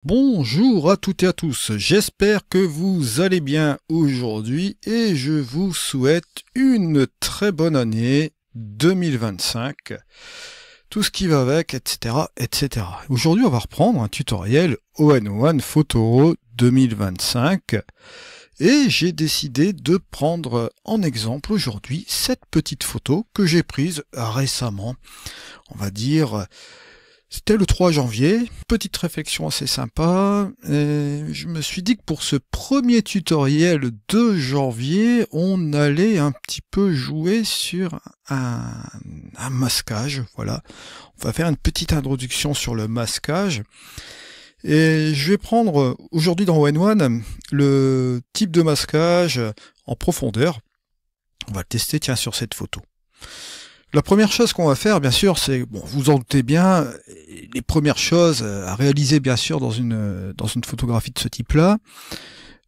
Bonjour à toutes et à tous, j'espère que vous allez bien aujourd'hui et je vous souhaite une très bonne année 2025, tout ce qui va avec, etc. etc. Aujourd'hui on va reprendre un tutoriel All-in-One Photoro 2025 et j'ai décidé de prendre en exemple aujourd'hui cette petite photo que j'ai prise récemment, on va dire. C'était le 3 janvier, petite réflexion assez sympa, et je me suis dit que pour ce premier tutoriel de janvier, on allait un petit peu jouer sur un masquage, voilà. On va faire une petite introduction sur le masquage, et je vais prendre aujourd'hui dans All-in-One le type de masquage en profondeur. On va le tester, tiens, sur cette photo. La première chose qu'on va faire, bien sûr, c'est, bon, vous en doutez bien, les premières choses à réaliser, bien sûr, dans une photographie de ce type-là.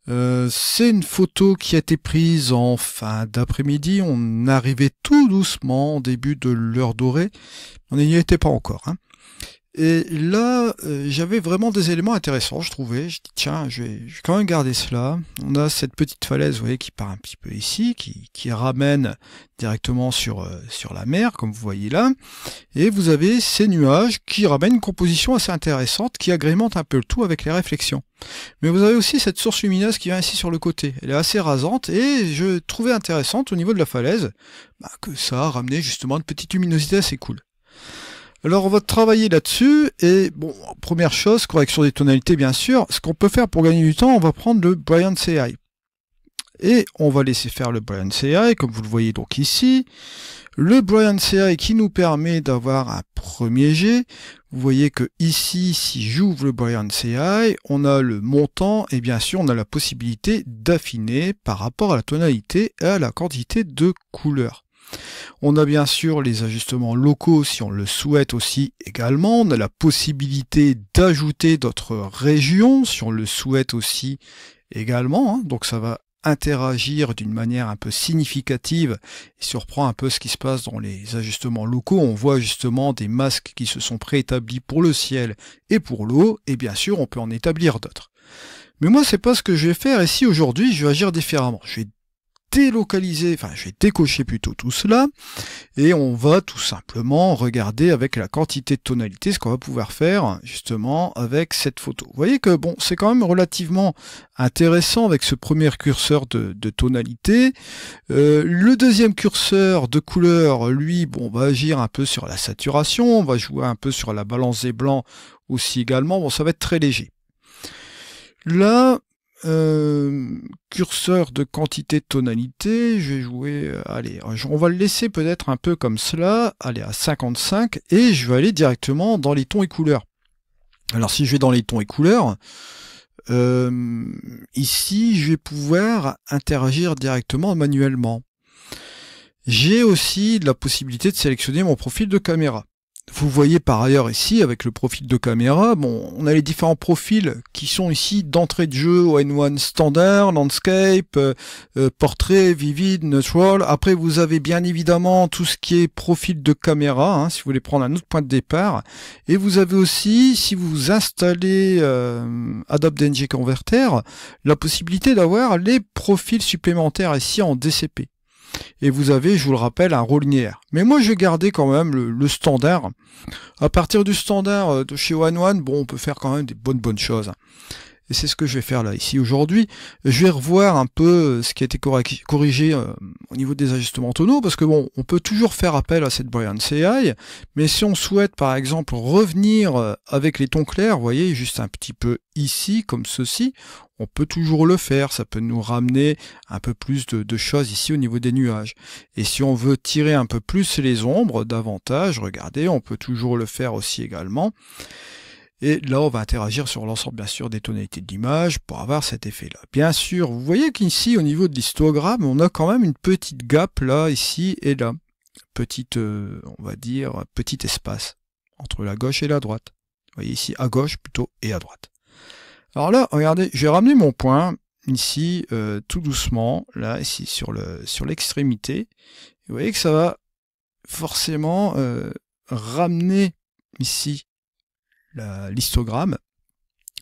C'est une photo qui a été prise en fin d'après-midi. On arrivait tout doucement au début de l'heure dorée. On n'y était pas encore, hein. Et là, j'avais vraiment des éléments intéressants, je trouvais. Je dis, tiens, je vais quand même garder cela. On a cette petite falaise, vous voyez, qui part un petit peu ici, qui ramène directement sur la mer, comme vous voyez là. Et vous avez ces nuages qui ramènent une composition assez intéressante, qui agrémente un peu le tout avec les réflexions. Mais vous avez aussi cette source lumineuse qui vient ici sur le côté. Elle est assez rasante, et je trouvais intéressante au niveau de la falaise, que ça a ramené justement une petite luminosité assez cool. Alors on va travailler là-dessus, et bon, première chose, correction des tonalités bien sûr. Ce qu'on peut faire pour gagner du temps, on va prendre le Brigance AI. Et on va laisser faire le Brigance AI, comme vous le voyez donc ici. Le Brigance AI qui nous permet d'avoir un premier jet. Vous voyez que ici, si j'ouvre le Brigance AI, on a le montant, et bien sûr on a la possibilité d'affiner par rapport à la tonalité et à la quantité de couleurs. On a bien sûr les ajustements locaux si on le souhaite aussi également. On a la possibilité d'ajouter d'autres régions si on le souhaite aussi également, hein. Donc ça va interagir d'une manière un peu significative et surprend un peu ce qui se passe dans les ajustements locaux. On voit justement des masques qui se sont préétablis pour le ciel et pour l'eau, et bien sûr on peut en établir d'autres. Mais moi c'est pas ce que je vais faire ici aujourd'hui, je vais agir différemment. Je vais délocaliser, enfin je vais décocher plutôt tout cela, et on va tout simplement regarder avec la quantité de tonalité ce qu'on va pouvoir faire justement avec cette photo. Vous voyez que bon, c'est quand même relativement intéressant avec ce premier curseur de tonalité. Le deuxième curseur de couleur, lui, bon, va agir un peu sur la saturation, on va jouer un peu sur la balance des blancs aussi également. Bon, ça va être très léger. Là, curseur de quantité de tonalité, je vais jouer, allez, on va le laisser peut-être un peu comme cela, allez, à 55, et je vais aller directement dans les tons et couleurs. Alors si je vais dans les tons et couleurs, ici je vais pouvoir interagir directement manuellement. J'ai aussi la possibilité de sélectionner mon profil de caméra. Vous voyez par ailleurs ici, avec le profil de caméra, bon, on a les différents profils qui sont ici d'entrée de jeu, All-in-One standard, landscape, portrait, vivid, natural. Après, vous avez bien évidemment tout ce qui est profil de caméra, hein, si vous voulez prendre un autre point de départ. Et vous avez aussi, si vous installez Adobe DNG Converter, la possibilité d'avoir les profils supplémentaires ici en DCP. Et vous avez, je vous le rappelle, un rôle linéaire. Mais moi, je vais garder quand même le standard. À partir du standard de chez All-in-One, bon, on peut faire quand même des bonnes choses. Et c'est ce que je vais faire là, ici, aujourd'hui. Je vais revoir un peu ce qui a été corrigé au niveau des ajustements tonaux, parce que bon, on peut toujours faire appel à cette Brigance AI, mais si on souhaite, par exemple, revenir avec les tons clairs, vous voyez, juste un petit peu ici, comme ceci, on peut toujours le faire, ça peut nous ramener un peu plus de choses ici au niveau des nuages. Et si on veut tirer un peu plus les ombres davantage, regardez, on peut toujours le faire aussi également. Et là, on va interagir sur l'ensemble, bien sûr, des tonalités de l'image pour avoir cet effet-là. Bien sûr, vous voyez qu'ici, au niveau de l'histogramme, on a quand même une petite gap là, ici et là. Petite, on va dire, petit espace entre la gauche et la droite. Vous voyez ici, à gauche plutôt et à droite. Alors là, regardez, je vais ramener mon point ici, tout doucement, là, ici, sur l'extrémité. Vous voyez que ça va forcément ramener ici l'histogramme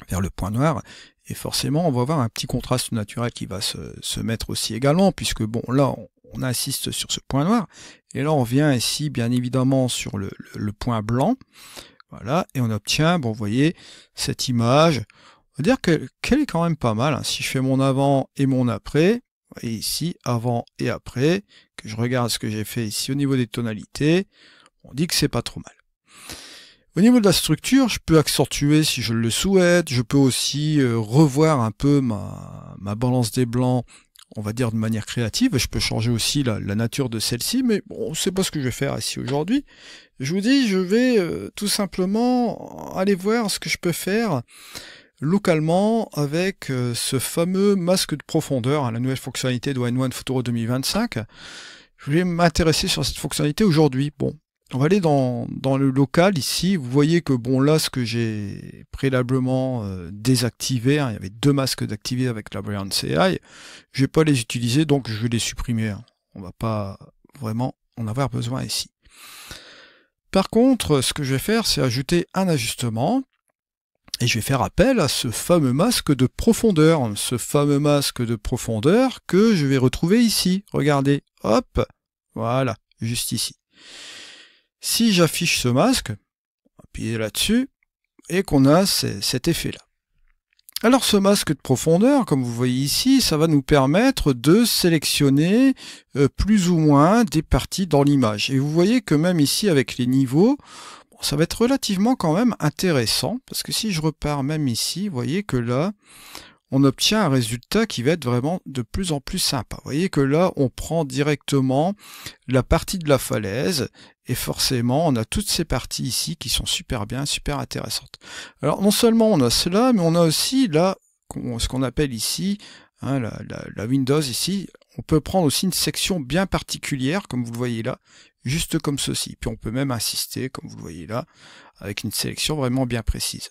vers le point noir, et forcément on va avoir un petit contraste naturel qui va se mettre aussi également, puisque bon là on insiste sur ce point noir, et là on vient ici bien évidemment sur le point blanc, voilà, et on obtient, bon vous voyez, cette image, on va dire qu'elle est quand même pas mal, hein. Si je fais mon avant et mon après, vous voyez ici, avant et après, que je regarde ce que j'ai fait ici au niveau des tonalités, on dit que c'est pas trop mal. Au niveau de la structure, je peux accentuer si je le souhaite, je peux aussi revoir un peu ma balance des blancs, on va dire de manière créative, je peux changer aussi la nature de celle-ci, mais bon, c'est pas ce que je vais faire ici aujourd'hui. Je vous dis, je vais tout simplement aller voir ce que je peux faire localement avec ce fameux masque de profondeur, hein, la nouvelle fonctionnalité de One Photoro 2025. Je vais m'intéresser sur cette fonctionnalité aujourd'hui. Bon. On va aller dans le local ici, vous voyez que bon là ce que j'ai préalablement désactivé, hein, il y avait deux masques d'activer avec la Brilliant AI, je vais pas les utiliser donc je vais les supprimer, hein. On va pas vraiment en avoir besoin ici. Par contre ce que je vais faire c'est ajouter un ajustement et je vais faire appel à ce fameux masque de profondeur, que je vais retrouver ici, regardez, hop, voilà, juste ici. Si j'affiche ce masque, appuyez là-dessus, et qu'on a cet effet-là. Alors ce masque de profondeur, comme vous voyez ici, ça va nous permettre de sélectionner plus ou moins des parties dans l'image. Et vous voyez que même ici avec les niveaux, bon, ça va être relativement quand même intéressant, parce que si je repars même ici, vous voyez que là, on obtient un résultat qui va être vraiment de plus en plus sympa. Vous voyez que là, on prend directement la partie de la falaise, et forcément, on a toutes ces parties ici qui sont super bien, super intéressantes. Alors, non seulement on a cela, mais on a aussi là, ce qu'on appelle ici, hein, la Windows ici, on peut prendre aussi une section bien particulière, comme vous le voyez là, juste comme ceci. Puis on peut même insister, comme vous le voyez là, avec une sélection vraiment bien précise.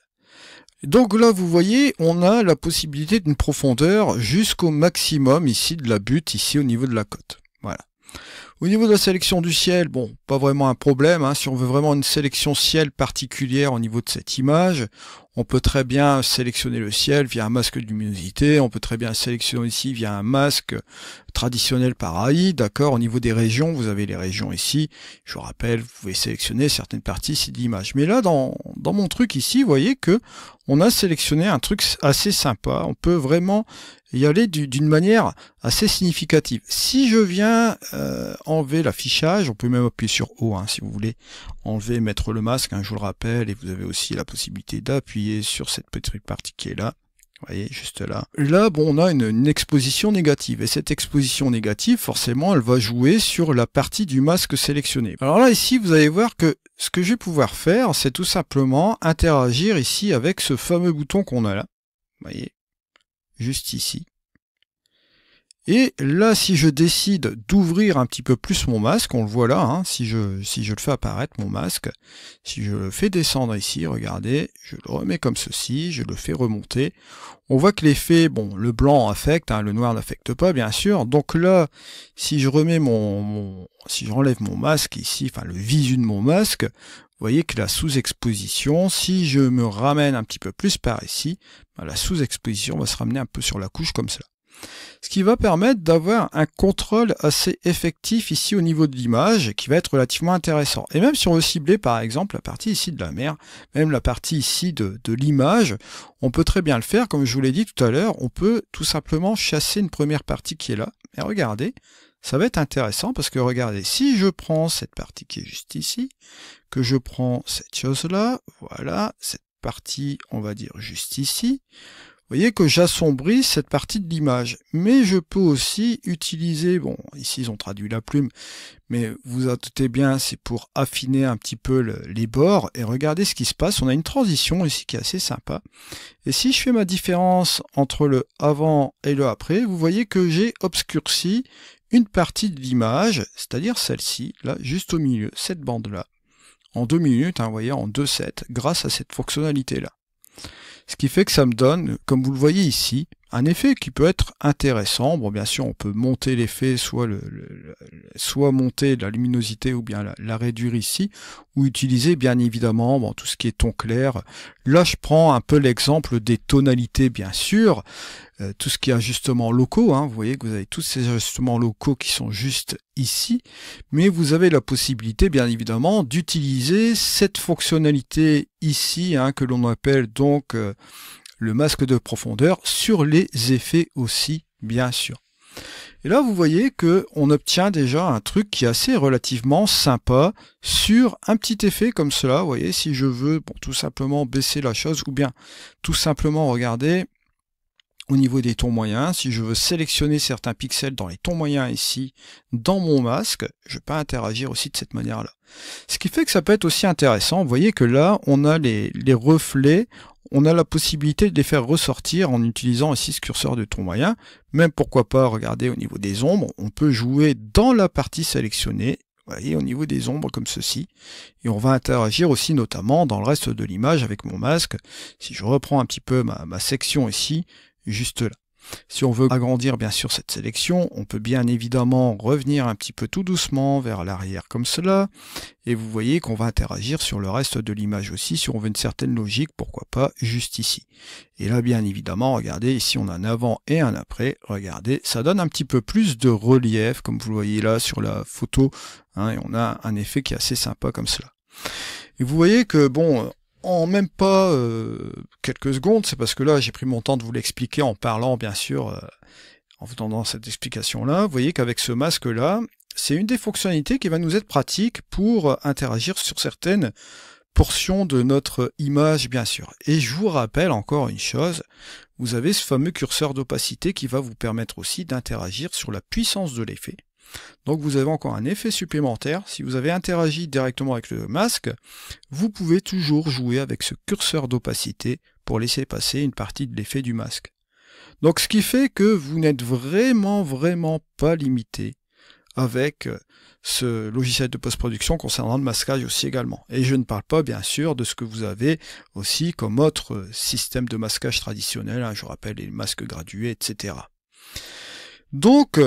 Donc là, vous voyez, on a la possibilité d'une profondeur jusqu'au maximum ici de la butte, ici au niveau de la côte. Voilà. Au niveau de la sélection du ciel, bon, pas vraiment un problème, hein. Si on veut vraiment une sélection ciel particulière au niveau de cette image, on peut très bien sélectionner le ciel via un masque de luminosité, on peut très bien sélectionner ici via un masque traditionnel par AI, d'accord. Au niveau des régions, vous avez les régions ici, je vous rappelle, vous pouvez sélectionner certaines parties ici de l'image. Mais là, dans mon truc ici, vous voyez que on a sélectionné un truc assez sympa, on peut vraiment y aller d'une manière assez significative. Si je viens enlever l'affichage, on peut même appuyer sur O, hein, si vous voulez enlever, mettre le masque, hein, je vous le rappelle, et vous avez aussi la possibilité d'appuyer sur cette petite partie qui est là. Vous voyez, juste là. Là, bon, on a une exposition négative. Et cette exposition négative, forcément, elle va jouer sur la partie du masque sélectionné. Alors là, ici, vous allez voir que ce que je vais pouvoir faire, c'est tout simplement interagir ici avec ce fameux bouton qu'on a là. Vous voyez, juste ici. Et là, si je décide d'ouvrir un petit peu plus mon masque, on le voit là, hein, si je le fais apparaître, mon masque, si je le fais descendre ici, regardez, je le remets comme ceci, je le fais remonter, on voit que l'effet, bon, le blanc affecte, hein, le noir n'affecte pas, bien sûr, donc là, si je remets si je enlève mon masque ici, enfin le visu de mon masque, vous voyez que la sous-exposition, si je me ramène un petit peu plus par ici, ben, la sous-exposition va se ramener un peu sur la couche comme ça. Ce qui va permettre d'avoir un contrôle assez effectif ici au niveau de l'image qui va être relativement intéressant. Et même si on veut cibler par exemple la partie ici de la mer, même la partie ici de l'image, on peut très bien le faire, comme je vous l'ai dit tout à l'heure, on peut tout simplement chasser une première partie qui est là. Et regardez, ça va être intéressant parce que regardez, si je prends cette partie qui est juste ici, que je prends cette chose-là, voilà, cette partie, on va dire juste ici, vous voyez que j'assombris cette partie de l'image, mais je peux aussi utiliser, bon, ici ils ont traduit la plume, mais vous doutez bien, c'est pour affiner un petit peu les bords, et regardez ce qui se passe, on a une transition ici qui est assez sympa, et si je fais ma différence entre le avant et le après, vous voyez que j'ai obscurci une partie de l'image, c'est-à-dire celle-ci, là, juste au milieu, cette bande-là, en 2 minutes, hein, vous voyez, en 2/7, grâce à cette fonctionnalité-là. Ce qui fait que ça me donne, comme vous le voyez ici, un effet qui peut être intéressant. Bon, bien sûr, on peut monter l'effet, soit monter la luminosité ou bien la réduire ici, ou utiliser bien évidemment tout ce qui est ton clair. Là, je prends un peu l'exemple des tonalités, bien sûr, tout ce qui est ajustements locaux. Vous voyez que vous avez tous ces ajustements locaux qui sont juste ici, mais vous avez la possibilité, bien évidemment, d'utiliser cette fonctionnalité ici, que l'on appelle donc le masque de profondeur sur les effets aussi, bien sûr. Et là, vous voyez que on obtient déjà un truc qui est assez relativement sympa sur un petit effet comme cela. Vous voyez, si je veux tout simplement baisser la chose, ou bien tout simplement regarder au niveau des tons moyens, si je veux sélectionner certains pixels dans les tons moyens ici, dans mon masque, je peux interagir aussi de cette manière-là. Ce qui fait que ça peut être aussi intéressant. Vous voyez que là, on a les reflets, on a la possibilité de les faire ressortir en utilisant ici ce curseur de ton moyen. Même pourquoi pas, regardez au niveau des ombres, on peut jouer dans la partie sélectionnée, vous voyez, au niveau des ombres comme ceci. Et on va interagir aussi notamment dans le reste de l'image avec mon masque. Si je reprends un petit peu ma section ici, juste là. Si on veut agrandir bien sûr cette sélection, on peut bien évidemment revenir un petit peu tout doucement vers l'arrière comme cela, et vous voyez qu'on va interagir sur le reste de l'image aussi, si on veut une certaine logique, pourquoi pas juste ici. Et là bien évidemment, regardez, ici on a un avant et un après, regardez, ça donne un petit peu plus de relief, comme vous le voyez là sur la photo, et on a un effet qui est assez sympa comme cela. Et vous voyez que bon, en même pas quelques secondes, c'est parce que là j'ai pris mon temps de vous l'expliquer en parlant bien sûr, en vous donnant cette explication là, vous voyez qu'avec ce masque là, c'est une des fonctionnalités qui va nous être pratique pour interagir sur certaines portions de notre image bien sûr. Et je vous rappelle encore une chose, vous avez ce fameux curseur d'opacité qui va vous permettre aussi d'interagir sur la puissance de l'effet. Donc vous avez encore un effet supplémentaire. Si vous avez interagi directement avec le masque, vous pouvez toujours jouer avec ce curseur d'opacité pour laisser passer une partie de l'effet du masque. Donc ce qui fait que vous n'êtes vraiment pas limité avec ce logiciel de post-production concernant le masquage aussi également. Et je ne parle pas bien sûr de ce que vous avez aussi comme autre système de masquage traditionnel, je rappelle les masques gradués, etc. Donc,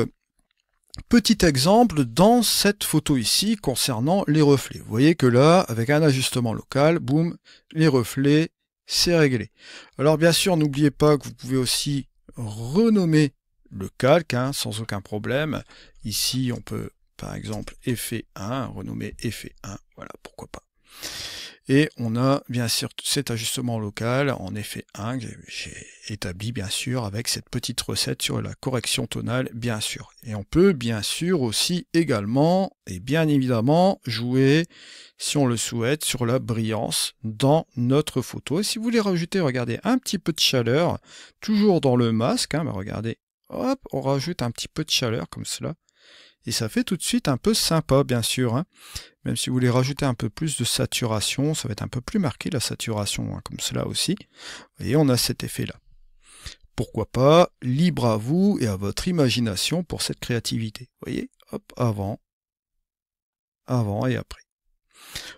petit exemple dans cette photo ici concernant les reflets. Vous voyez que là, avec un ajustement local, boum, les reflets, c'est réglé. Alors bien sûr, n'oubliez pas que vous pouvez aussi renommer le calque, sans aucun problème. Ici, on peut par exemple effet 1, renommer effet 1, voilà, pourquoi pas. Et on a bien sûr cet ajustement local en effet 1 que j'ai établi bien sûr avec cette petite recette sur la correction tonale bien sûr. Et on peut bien sûr aussi également et bien évidemment jouer si on le souhaite sur la brillance dans notre photo. Et si vous voulez rajouter, regardez, un petit peu de chaleur, toujours dans le masque, regardez, hop, on rajoute un petit peu de chaleur comme cela. Et ça fait tout de suite un peu sympa bien sûr. Même si vous voulez rajouter un peu plus de saturation, ça va être un peu plus marqué la saturation, comme cela aussi. Vous voyez, on a cet effet-là. Pourquoi pas, libre à vous et à votre imagination pour cette créativité. Vous voyez, hop, avant et après.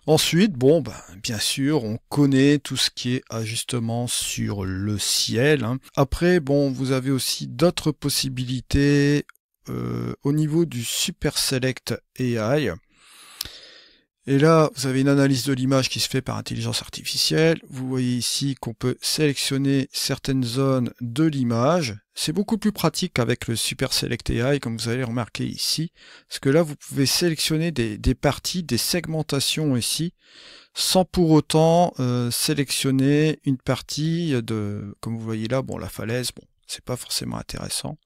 Ensuite, bon, bien sûr, on connaît tout ce qui est ajustement sur le ciel. Après, bon, vous avez aussi d'autres possibilités au niveau du Super Select AI. Et là, vous avez une analyse de l'image qui se fait par intelligence artificielle. Vous voyez ici qu'on peut sélectionner certaines zones de l'image. C'est beaucoup plus pratique qu'avec le Super Select AI, comme vous allez remarquer ici. Parce que là, vous pouvez sélectionner des parties, des segmentations ici, sans pour autant sélectionner une partie de, comme vous voyez là, bon, la falaise, bon, c'est pas forcément intéressant.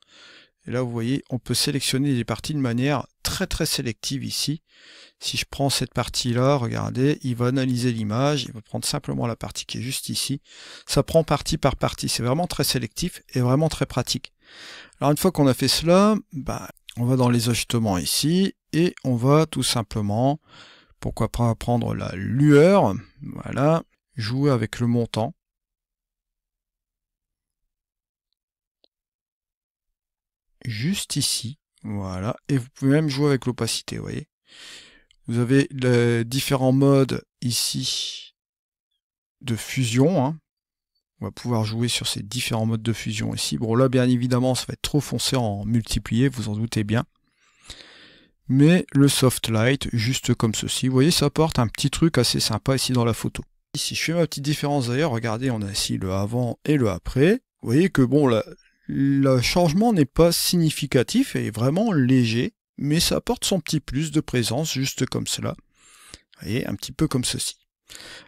Et là, vous voyez, on peut sélectionner des parties de manière très sélective ici. Si je prends cette partie-là, regardez, il va analyser l'image, il va prendre simplement la partie qui est juste ici. Ça prend partie par partie, c'est vraiment très sélectif et vraiment très pratique. Alors une fois qu'on a fait cela, on va dans les ajustements ici et on va tout simplement, pourquoi pas prendre la lueur, voilà, jouer avec le montant. Juste ici, voilà, et vous pouvez même jouer avec l'opacité, vous voyez. Vous avez les différents modes ici de fusion, On va pouvoir jouer sur ces différents modes de fusion ici. Bon là bien évidemment ça va être trop foncé en multiplié, vous en doutez bien. Mais le soft light, juste comme ceci, vous voyez ça apporte un petit truc assez sympa ici dans la photo. Si je fais ma petite différence d'ailleurs, regardez on a ici le avant et le après. Vous voyez que bon le changement n'est pas significatif et vraiment léger, mais ça apporte son petit plus de présence juste comme cela. Vous voyez, un petit peu comme ceci.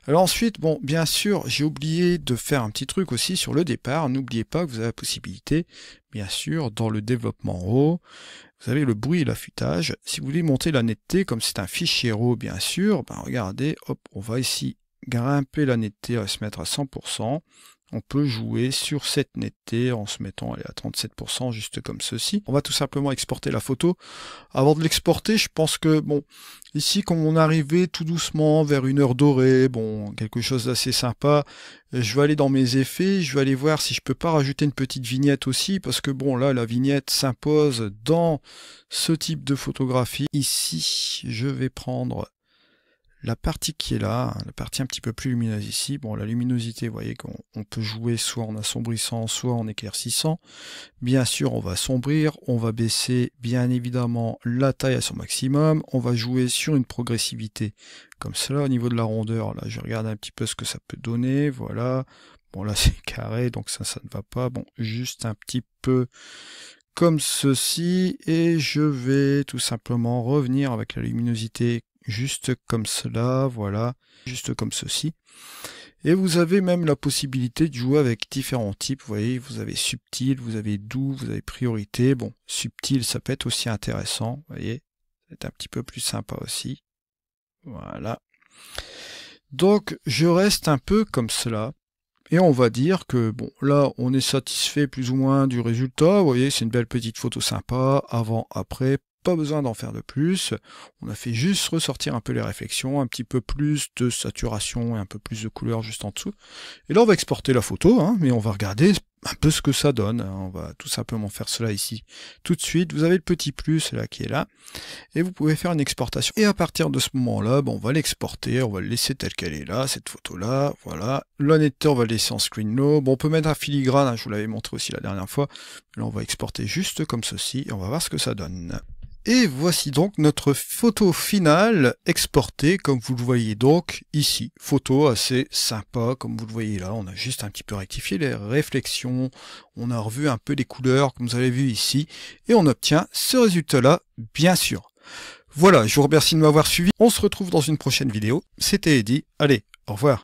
Alors ensuite, bon, bien sûr, j'ai oublié de faire un petit truc aussi sur le départ. N'oubliez pas que vous avez la possibilité, bien sûr, dans le développement RAW, vous avez le bruit et l'affûtage. Si vous voulez monter la netteté, comme c'est un fichier RAW, bien sûr, ben regardez, hop, on va ici grimper la netteté, à se mettre à 100%. On peut jouer sur cette netteté en se mettant à 37%, juste comme ceci. On va tout simplement exporter la photo. Avant de l'exporter, je pense que, bon, ici, comme on arrivait tout doucement vers une heure dorée, bon, quelque chose d'assez sympa, je vais aller dans mes effets, je vais aller voir si je peux pas rajouter une petite vignette aussi, parce que bon, là, la vignette s'impose dans ce type de photographie. Ici, je vais prendre la partie qui est là, la partie un petit peu plus lumineuse ici. Bon, la luminosité, vous voyez qu'on peut jouer soit en assombrissant, soit en éclaircissant. Bien sûr, on va assombrir, on va baisser bien évidemment la taille à son maximum. On va jouer sur une progressivité comme cela. Au niveau de la rondeur, là, je regarde un petit peu ce que ça peut donner. Voilà. Bon, là, c'est carré, donc ça ne va pas. Bon, juste un petit peu comme ceci. Et je vais tout simplement revenir avec la luminosité juste comme cela, voilà, juste comme ceci. Et vous avez même la possibilité de jouer avec différents types. Vous voyez, vous avez subtil, vous avez doux, vous avez priorité. Bon, subtil, ça peut être aussi intéressant. Vous voyez, c'est un petit peu plus sympa aussi. Voilà. Donc, je reste un peu comme cela. Et on va dire que, bon, là, on est satisfait plus ou moins du résultat. Vous voyez, c'est une belle petite photo sympa, avant, après. Pas besoin d'en faire de plus, on a fait juste ressortir un peu les réflexions, un petit peu plus de saturation et un peu plus de couleur juste en dessous. Et là on va exporter la photo, hein, mais on va regarder un peu ce que ça donne. On va tout simplement faire cela ici tout de suite. Vous avez le petit plus là qui est là, et vous pouvez faire une exportation. Et à partir de ce moment-là, bon, on va l'exporter, on va le laisser tel qu'elle est là, cette photo-là, voilà. La netteté, on va le laisser en screen low. Bon, on peut mettre un filigrane, hein, je vous l'avais montré aussi la dernière fois. Là on va exporter juste comme ceci, et on va voir ce que ça donne. Et voici donc notre photo finale exportée, comme vous le voyez donc ici. Photo assez sympa, comme vous le voyez là. On a juste un petit peu rectifié les réflexions, on a revu un peu les couleurs, comme vous avez vu ici, et on obtient ce résultat-là, bien sûr. Voilà, je vous remercie de m'avoir suivi. On se retrouve dans une prochaine vidéo. C'était Eddy. Allez, au revoir.